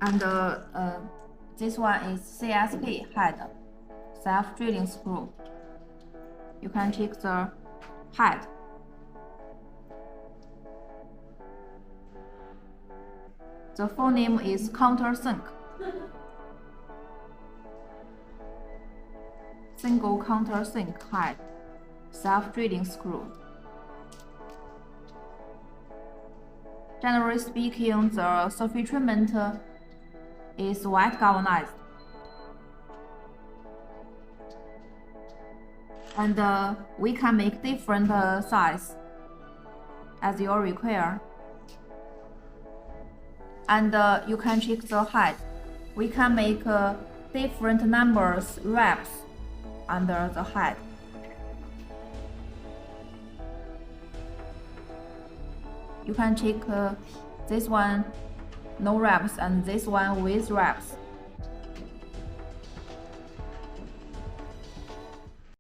And this one is CSK Head self-drilling screw. You can check the head. The full name is Countersunk. Single countersunk head self-drilling screw. Generally speaking, the surface treatment is white galvanized. And we can make different size as you require. And you can check the head. We can make different numbers wraps under the head. You can check this one no wraps and this one with wraps.